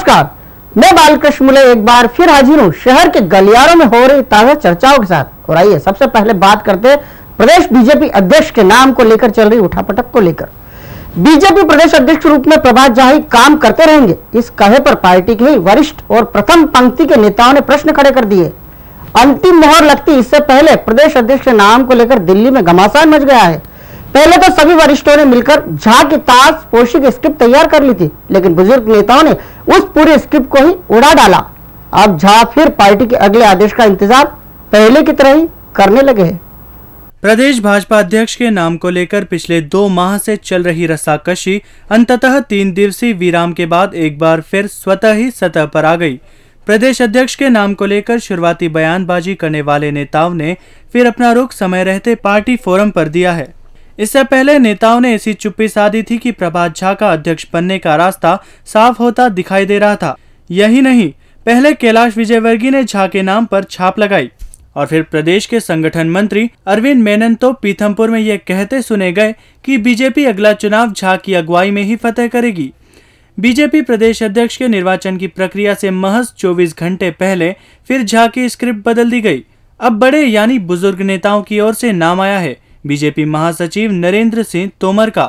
नमस्कार, मैं बालकृष्ण मुले एक बार फिर हाजिर हूँ शहर के गलियारों में हो रही ताजा चर्चाओं के साथ। और आइए सबसे पहले बात करते हैं प्रदेश बीजेपी अध्यक्ष के नाम को लेकर चल रही उठापटक को लेकर। बीजेपी प्रदेश अध्यक्ष के रूप में प्रभात झा ही काम करते रहेंगे, इस कहे पर पार्टी के ही वरिष्ठ और प्रथम पंक्ति के नेताओं ने प्रश्न खड़े कर दिए। अंतिम मोहर लगती इससे पहले प्रदेश अध्यक्ष के नाम को लेकर दिल्ली में घमासान मच गया है। पहले तो सभी वरिष्ठों ने मिलकर झा की ताजपोशी की स्क्रिप्ट तैयार कर ली थी, लेकिन बुजुर्ग नेताओं ने उस पूरे स्क्रिप्ट को ही उड़ा डाला। अब झा फिर पार्टी के अगले आदेश का इंतजार पहले की तरह ही करने लगे हैं। प्रदेश भाजपा अध्यक्ष के नाम को लेकर पिछले 2 माह से चल रही रस्साकशी अंततः 3 दिवसीय विराम के बाद एक बार फिर स्वतः ही सतह पर आ गई। प्रदेश अध्यक्ष के नाम को लेकर शुरुआती बयानबाजी करने वाले नेताओं ने फिर अपना रुख समय रहते पार्टी फोरम पर दिया है। इससे पहले नेताओं ने ऐसी चुप्पी साधी थी कि प्रभात झा का अध्यक्ष बनने का रास्ता साफ होता दिखाई दे रहा था। यही नहीं, पहले कैलाश विजयवर्गीय ने झा के नाम पर छाप लगाई और फिर प्रदेश के संगठन मंत्री अरविंद मेनन तो पीथमपुर में यह कहते सुने गए कि बीजेपी अगला चुनाव झा की अगुवाई में ही फतेह करेगी। बीजेपी प्रदेश अध्यक्ष के निर्वाचन की प्रक्रिया से महज 24 घंटे पहले फिर झा की स्क्रिप्ट बदल दी गई। अब बड़े यानी बुजुर्ग नेताओं की ओर से नाम आया है बीजेपी महासचिव नरेंद्र सिंह तोमर का।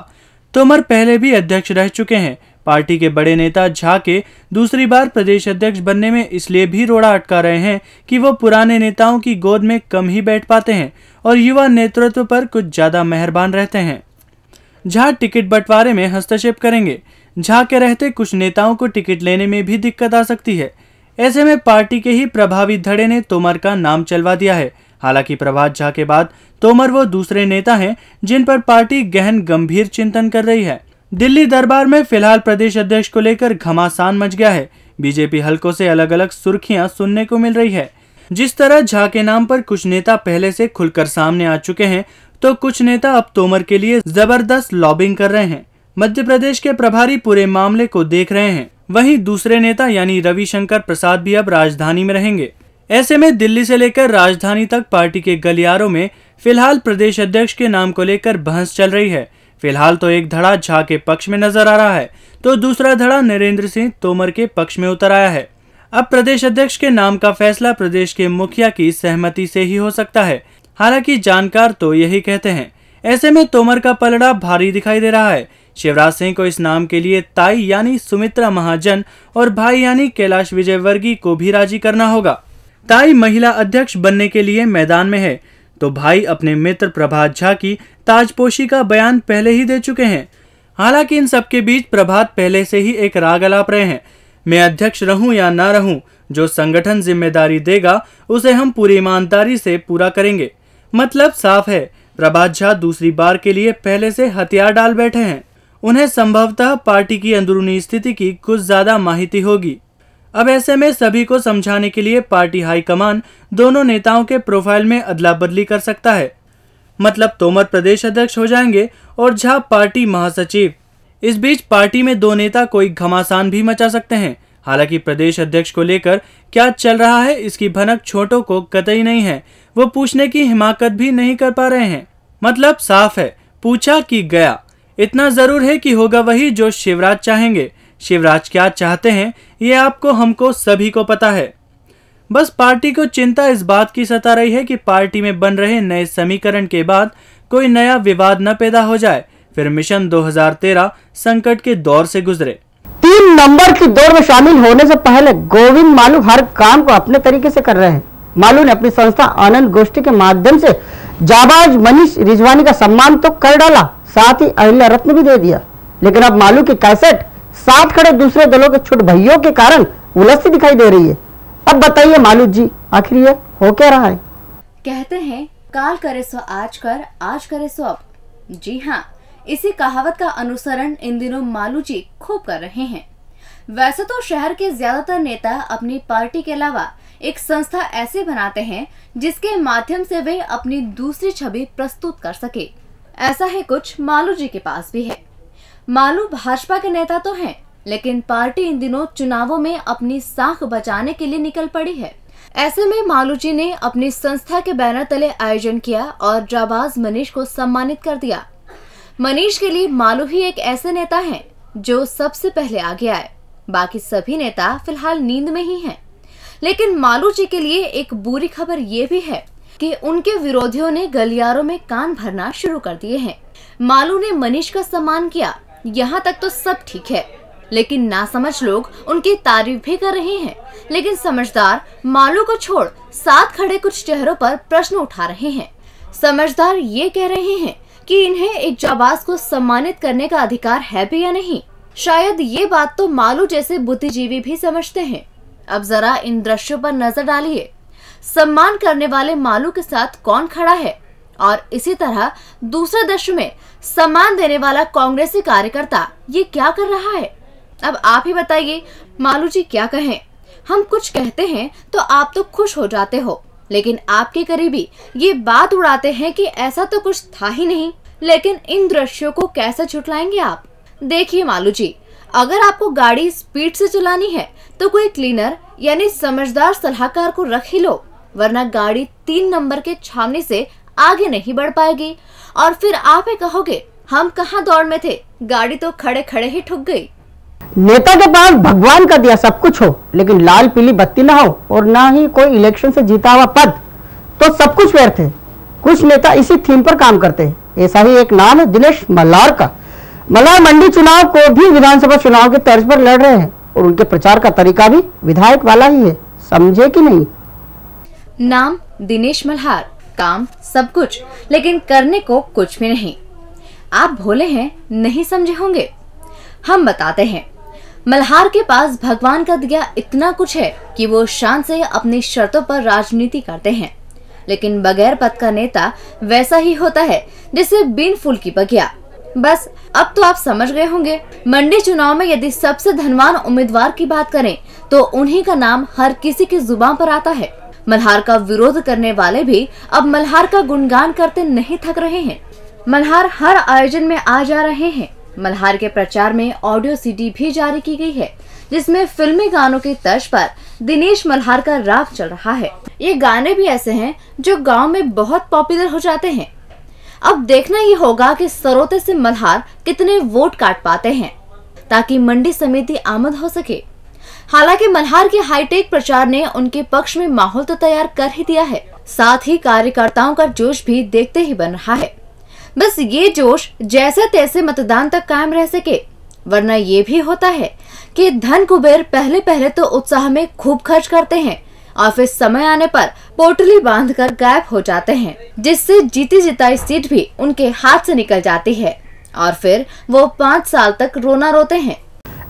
तोमर पहले भी अध्यक्ष रह चुके हैं। पार्टी के बड़े नेता झा के दूसरी बार प्रदेश अध्यक्ष बनने में इसलिए भी रोड़ा अटका रहे हैं कि वो पुराने नेताओं की गोद में कम ही बैठ पाते हैं और युवा नेतृत्व पर कुछ ज्यादा मेहरबान रहते हैं। झा टिकट बंटवारे में हस्तक्षेप करेंगे। झा के रहते कुछ नेताओं को टिकट लेने में भी दिक्कत आ सकती है। ऐसे में पार्टी के ही प्रभावी धड़े ने तोमर का नाम चलवा दिया है। हालांकि प्रभात झा के बाद तोमर वो दूसरे नेता हैं जिन पर पार्टी गहन गंभीर चिंतन कर रही है। दिल्ली दरबार में फिलहाल प्रदेश अध्यक्ष को लेकर घमासान मच गया है। बीजेपी हलकों से अलग अलग सुर्खियां सुनने को मिल रही है। जिस तरह झा के नाम पर कुछ नेता पहले से खुलकर सामने आ चुके हैं, तो कुछ नेता अब तोमर के लिए जबरदस्त लॉबिंग कर रहे हैं। मध्य प्रदेश के प्रभारी पूरे मामले को देख रहे हैं। वहीं दूसरे नेता यानी रविशंकर प्रसाद भी अब राजधानी में रहेंगे। ऐसे में दिल्ली से लेकर राजधानी तक पार्टी के गलियारों में फिलहाल प्रदेश अध्यक्ष के नाम को लेकर बहस चल रही है। फिलहाल तो एक धड़ा झा के पक्ष में नजर आ रहा है, तो दूसरा धड़ा नरेंद्र सिंह तोमर के पक्ष में उतर आया है। अब प्रदेश अध्यक्ष के नाम का फैसला प्रदेश के मुखिया की सहमति से ही हो सकता है। हालांकि जानकार तो यही कहते हैं। ऐसे में तोमर का पलड़ा भारी दिखाई दे रहा है। शिवराज सिंह को इस नाम के लिए ताई यानी सुमित्रा महाजन और भाई यानी कैलाश विजयवर्गीय को भी राजी करना होगा। ताई महिला अध्यक्ष बनने के लिए मैदान में है, तो भाई अपने मित्र प्रभात झा की ताजपोशी का बयान पहले ही दे चुके हैं। हालांकि इन सबके बीच प्रभात पहले से ही एक राग अलाप रहे हैं। मैं अध्यक्ष रहूं या ना रहूं, जो संगठन जिम्मेदारी देगा उसे हम पूरी ईमानदारी से पूरा करेंगे। मतलब साफ है, प्रभात झा दूसरी बार के लिए पहले से हथियार डाल बैठे हैं। उन्हें संभवतः पार्टी की अंदरूनी स्थिति की कुछ ज्यादा माहिती होगी। अब ऐसे में सभी को समझाने के लिए पार्टी हाईकमान दोनों नेताओं के प्रोफाइल में अदला बदली कर सकता है। मतलब तोमर प्रदेश अध्यक्ष हो जाएंगे और झा पार्टी महासचिव। इस बीच पार्टी में 2 नेता कोई घमासान भी मचा सकते हैं। हालांकि प्रदेश अध्यक्ष को लेकर क्या चल रहा है इसकी भनक छोटों को कतई नहीं है। वो पूछने की हिमाकत भी नहीं कर पा रहे हैं। मतलब साफ है, पूछा कि गया। इतना जरूर है कि होगा वही जो शिवराज चाहेंगे। शिवराज क्या चाहते हैं ये आपको हमको सभी को पता है। बस पार्टी को चिंता इस बात की सता रही है कि पार्टी में बन रहे नए समीकरण के बाद कोई नया विवाद न पैदा हो जाए, फिर मिशन 2013 संकट के दौर से गुजरे। 3 नंबर की दौड़ में शामिल होने से पहले गोविंद मालू हर काम को अपने तरीके से कर रहे हैं। मालू ने अपनी संस्था आनंद गोष्ठी के माध्यम से जाबाज मनीष रिजवानी का सम्मान तो कर डाला, साथ ही अहिल्या रत्न भी दे दिया। लेकिन अब मालू की कैसेट साथ खड़े दूसरे दलों के छुट भइयों के कारण उलझती दिखाई दे रही है। अब बताइए मालू जी, आखिर ये हो क्या रहा है? कहते हैं काल करे सो आज कर, आज करे सो अब। जी हाँ, इसी कहावत का अनुसरण इन दिनों मालू जी खूब कर रहे हैं। वैसे तो शहर के ज्यादातर नेता अपनी पार्टी के अलावा एक संस्था ऐसे बनाते हैं जिसके माध्यम से वे अपनी दूसरी छवि प्रस्तुत कर सके। ऐसा है कुछ मालू जी के पास भी है। मालू भाजपा के नेता तो हैं, लेकिन पार्टी इन दिनों चुनावों में अपनी साख बचाने के लिए निकल पड़ी है। ऐसे में मालू जी ने अपनी संस्था के बैनर तले आयोजन किया और जाबाज मनीष को सम्मानित कर दिया। मनीष के लिए मालू ही एक ऐसे नेता हैं जो सबसे पहले आगे आए। बाकी सभी नेता फिलहाल नींद में ही हैं। लेकिन मालू जी के लिए एक बुरी खबर ये भी है कि उनके विरोधियों ने गलियारों में कान भरना शुरू कर दिए हैं। मालू ने मनीष का सम्मान किया, यहाँ तक तो सब ठीक है, लेकिन नासमझ लोग उनकी तारीफ भी कर रहे हैं। लेकिन समझदार मालू को छोड़ साथ खड़े कुछ चेहरों पर प्रश्न उठा रहे हैं। समझदार ये कह रहे हैं कि इन्हें एक जाबाज को सम्मानित करने का अधिकार है भी या नहीं। शायद ये बात तो मालू जैसे बुद्धिजीवी भी समझते हैं। अब जरा इन दृश्यों पर नजर डालिए। सम्मान करने वाले मालू के साथ कौन खड़ा है और इसी तरह दूसरे दृश्य में सम्मान देने वाला कांग्रेसी कार्यकर्ता ये क्या कर रहा है। अब आप ही बताइए मालू जी क्या कहें। हम कुछ कहते हैं तो आप तो खुश हो जाते हो, लेकिन आपके करीबी ये बात उड़ाते हैं कि ऐसा तो कुछ था ही नहीं। लेकिन इन दृश्यों को कैसे झुटलाएंगे आप। देखिए मालू जी, अगर आपको गाड़ी स्पीड से चलानी है तो कोई क्लीनर यानी समझदार सलाहकार को रख ही लो, वरना गाड़ी 3 नंबर के छावनी से आगे नहीं बढ़ पाएगी। और फिर आप ही कहोगे हम कहाँ दौड़ में थे, गाड़ी तो खड़े खड़े ही ठुक गई। नेता के पास भगवान का दिया सब कुछ हो, लेकिन लाल पीली बत्ती ना हो और ना ही कोई इलेक्शन से जीता हुआ पद, तो सब कुछ व्यर्थ है। कुछ नेता इसी थीम पर काम करते हैं। ऐसा ही एक नाम है दिनेश मल्हार का। मल्हार मंडी चुनाव को भी विधानसभा चुनाव के तर्ज पर लड़ रहे हैं और उनके प्रचार का तरीका भी विधायक वाला ही है। समझे कि नहीं। नाम दिनेश मल्हार, काम सब कुछ, लेकिन करने को कुछ भी नहीं। आप भोले हैं, नहीं समझे होंगे। हम बताते हैं। मल्हार के पास भगवान का दिया इतना कुछ है कि वो शान से अपनी शर्तों पर राजनीति करते हैं। लेकिन बगैर पद का नेता वैसा ही होता है जैसे बिन फूल की बगिया। बस अब तो आप समझ गए होंगे। मंडी चुनाव में यदि सबसे धनवान उम्मीदवार की बात करें तो उन्हीं का नाम हर किसी की जुबान पर आता है। मल्हार का विरोध करने वाले भी अब मल्हार का गुणगान करते नहीं थक रहे हैं। मल्हार हर आयोजन में आ जा रहे हैं। मल्हार के प्रचार में ऑडियो सीडी भी जारी की गई है, जिसमें फिल्मी गानों की तर्ज पर दिनेश मल्हार का राग चल रहा है। ये गाने भी ऐसे हैं जो गांव में बहुत पॉपुलर हो जाते हैं। अब देखना ये होगा कि सरोते से मल्हार कितने वोट काट पाते हैं ताकि मंडी समिति आमद हो सके। हालांकि मल्हार के हाईटेक प्रचार ने उनके पक्ष में माहौल तो तैयार कर ही दिया है, साथ ही कार्यकर्ताओं का जोश भी देखते ही बन रहा है। बस ये जोश जैसे तैसे मतदान तक कायम रह सके, वरना ये भी होता है कि धन कुबेर पहले पहले तो उत्साह में खूब खर्च करते हैं और फिर समय आने पर पोटली बांधकर गायब हो जाते हैं, जिससे जीती जिताई सीट भी उनके हाथ से निकल जाती है और फिर वो 5 साल तक रोना रोते हैं।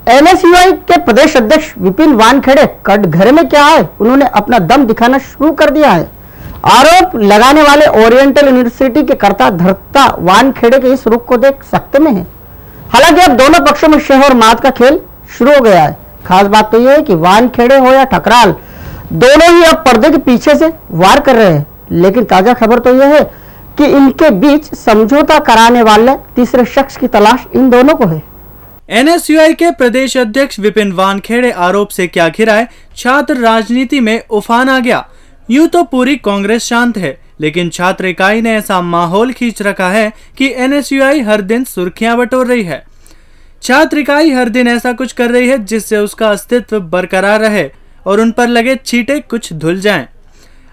एनएसयूआई के प्रदेश अध्यक्ष विपिन वानखेड़े कटघरे में क्या है, उन्होंने अपना दम दिखाना शुरू कर दिया है। आरोप लगाने वाले ओरिएंटल यूनिवर्सिटी के कर्ता धर्ता वानखेड़े के इस रुख को देख सकते में है। हालांकि अब दोनों पक्षों में शह और मात का खेल शुरू हो गया है। खास बात तो यह है कि वानखेड़े हो या ठकराल, दोनों ही अब पर्दे के पीछे से वार कर रहे हैं। लेकिन ताजा खबर तो यह है कि इनके बीच समझौता कराने वाले तीसरे शख्स की तलाश इन दोनों को है। एनएसयूआई के प्रदेश अध्यक्ष विपिन वानखेड़े आरोप से क्या घिराए, छात्र राजनीति में उफान आ गया। यूं तो पूरी कांग्रेस शांत है, लेकिन छात्र इकाई ने ऐसा माहौल खींच रखा है कि एनएसयूआई हर दिन सुर्खियां बटोर रही है। छात्र इकाई हर दिन ऐसा कुछ कर रही है जिससे उसका अस्तित्व बरकरार रहे और उन पर लगे छींटे कुछ धुल जाएं।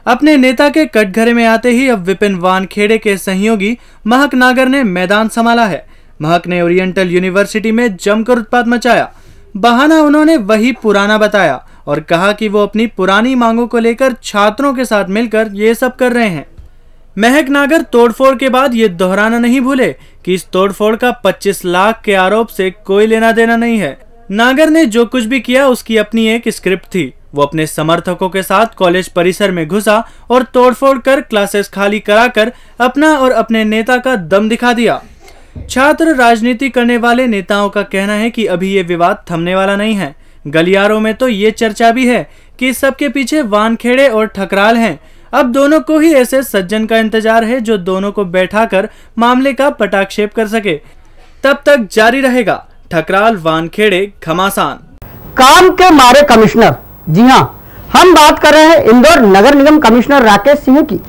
अपने नेता के कटघरे में आते ही अब विपिन वानखेड़े के सहयोगी महक नागर ने मैदान संभाला है। महक ने ओरिएंटल यूनिवर्सिटी में जमकर उत्पात मचाया। बहाना उन्होंने वही पुराना बताया और कहा कि वो अपनी पुरानी मांगों को लेकर छात्रों के साथ मिलकर ये सब कर रहे हैं। महक नागर तोड़फोड़ के बाद ये दोहराना नहीं भूले कि इस तोड़फोड़ का 25 लाख के आरोप से कोई लेना देना नहीं है। नागर ने जो कुछ भी किया उसकी अपनी एक स्क्रिप्ट थी। वो अपने समर्थकों के साथ कॉलेज परिसर में घुसा और तोड़फोड़ कर क्लासेस खाली कराकर अपना और अपने नेता का दम दिखा दिया। छात्र राजनीति करने वाले नेताओं का कहना है कि अभी ये विवाद थमने वाला नहीं है। गलियारों में तो ये चर्चा भी है कि सबके पीछे वानखेड़े और ठकराल हैं। अब दोनों को ही ऐसे सज्जन का इंतजार है जो दोनों को बैठाकर मामले का पटाक्षेप कर सके। तब तक जारी रहेगा ठकराल वानखेड़े घमासान। काम के मारे कमिश्नर, जी हाँ, हम बात कर रहे हैं इंदौर नगर निगम कमिश्नर राकेश सिंह की।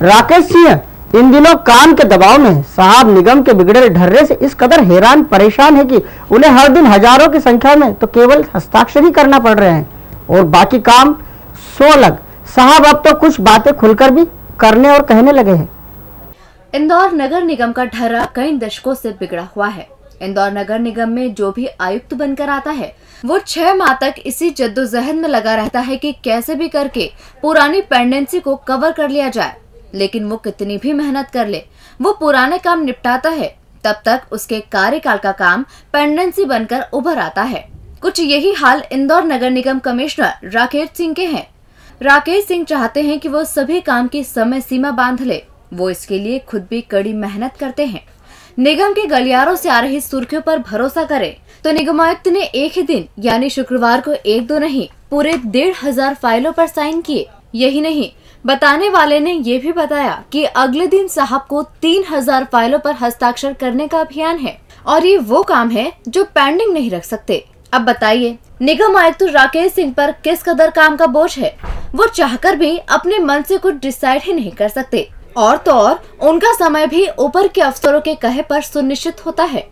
राकेश सिंह इन दिनों काम के दबाव में साहब निगम के बिगड़े ढर्रे से इस कदर हैरान परेशान है कि उन्हें हर दिन हजारों की संख्या में तो केवल हस्ताक्षर ही करना पड़ रहे हैं और बाकी काम सो अलग। साहब अब तो कुछ बातें खुलकर भी करने और कहने लगे हैं। इंदौर नगर निगम का ढर्रा कई दशकों से बिगड़ा हुआ है। इंदौर नगर निगम में जो भी आयुक्त बनकर आता है वो 6 माह तक इसी जद्दोजहद में लगा रहता है कि कैसे भी करके पुरानी पेंडेंसी को कवर कर लिया जाए। लेकिन वो कितनी भी मेहनत कर ले, वो पुराने काम निपटाता है, तब तक उसके कार्यकाल का काम पेंडेंसी बनकर उभर आता है। कुछ यही हाल इंदौर नगर निगम कमिश्नर राकेश सिंह के हैं। राकेश सिंह चाहते हैं कि वो सभी काम की समय सीमा बांध ले। वो इसके लिए खुद भी कड़ी मेहनत करते हैं। निगम के गलियारों से आ रही सुर्खियों पर भरोसा करें तो निगमायुक्त ने एक ही दिन यानी शुक्रवार को 1-2 नहीं पूरे 1,500 फाइलों पर साइन किए। यही नहीं, बताने वाले ने ये भी बताया कि अगले दिन साहब को 3,000 फाइलों पर हस्ताक्षर करने का अभियान है और ये वो काम है जो पेंडिंग नहीं रख सकते। अब बताइए निगम आयुक्त राकेश सिंह पर किस कदर काम का बोझ है। वो चाहकर भी अपने मन से कुछ डिसाइड ही नहीं कर सकते और तो और उनका समय भी ऊपर के अफसरों के कहे पर सुनिश्चित होता है।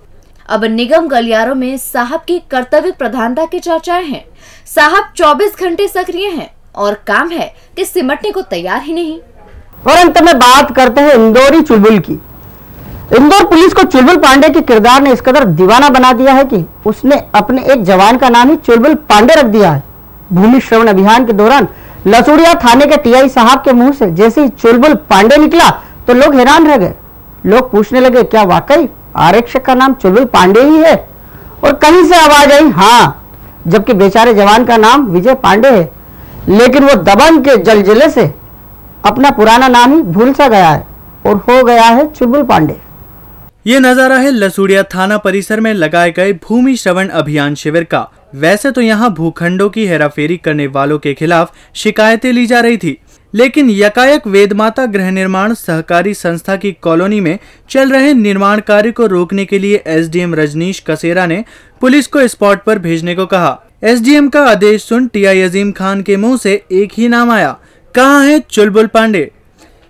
अब निगम गलियारों में साहब की कर्तव्य प्रधानता की चर्चाएं हैं। साहब 24 घंटे सक्रिय हैं और काम है कि सिमटने को तैयार ही नहीं। और अंत में बात करते हैं इंदौरी चुलबुल की। इंदौर पुलिस को चुलबुल पांडे के किरदार ने इस कदर दीवाना बना दिया है कि उसने अपने एक जवान का नाम ही चुलबुल पांडे रख दिया है। भूमि श्रवण अभियान के दौरान लसूड़िया थाने के टीआई साहब के मुंह से जैसे ही चुलबुल पांडे निकला तो लोग हैरान रह गए। लोग पूछने लगे क्या वाकई आरक्षक का नाम चुलबुल पांडे ही है? और कहीं से आवाज आई हाँ, जबकि बेचारे जवान का नाम विजय पांडे है, लेकिन वो दबंग के जलजिले से अपना पुराना नाम ही भूल सा गया है और हो गया है चुलबुल पांडे। ये नजारा है लसूड़िया थाना परिसर में लगाए गए भूमि श्रवण अभियान शिविर का। वैसे तो यहाँ भूखंडों की हेराफेरी करने वालों के खिलाफ शिकायतें ली जा रही थी, लेकिन यकायक वेदमाता गृह निर्माण सहकारी संस्था की कॉलोनी में चल रहे निर्माण कार्य को रोकने के लिए एसडीएम रजनीश कसेरा ने पुलिस को स्पॉट पर भेजने को कहा। एसडीएम का आदेश सुन टीआई अजीम खान के मुंह से एक ही नाम आया, कहाँ है चुलबुल पांडे।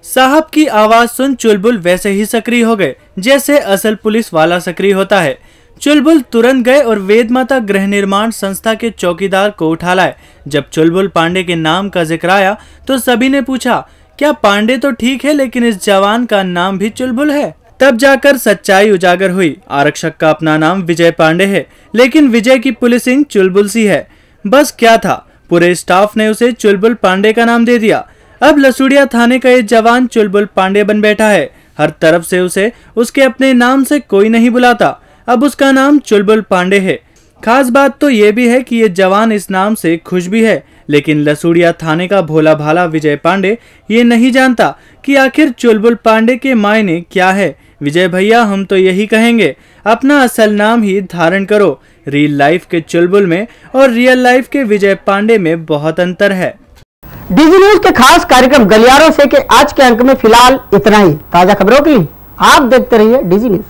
साहब की आवाज सुन चुलबुल वैसे ही सक्रिय हो गए जैसे असल पुलिस वाला सक्रिय होता है। चुलबुल तुरंत गए और वेदमाता गृह निर्माण संस्था के चौकीदार को उठा लाए। जब चुलबुल पांडे के नाम का जिक्र आया तो सभी ने पूछा क्या पांडे तो ठीक है लेकिन इस जवान का नाम भी चुलबुल है? तब जाकर सच्चाई उजागर हुई। आरक्षक का अपना नाम विजय पांडे है, लेकिन विजय की पुलिसिंग चुलबुल सी है। बस क्या था, पूरे स्टाफ ने उसे चुलबुल पांडे का नाम दे दिया। अब लसूड़िया थाने का ये जवान चुलबुल पांडे बन बैठा है। हर तरफ से उसे उसके अपने नाम से कोई नहीं बुलाता। अब उसका नाम चुलबुल पांडे है। खास बात तो ये भी है कि ये जवान इस नाम से खुश भी है, लेकिन लसूड़िया थाने का भोला भाला विजय पांडे ये नहीं जानता कि आखिर चुलबुल पांडे के मायने क्या है। विजय भैया हम तो यही कहेंगे, अपना असल नाम ही धारण करो। रियल लाइफ के चुलबुल में और रियल लाइफ के विजय पांडे में बहुत अंतर है। डीजी न्यूज के खास कार्यक्रम गलियारों से के आज के अंक में फिलहाल इतना ही। ताजा खबरों के लिए आप देखते रहिए डीजी न्यूज।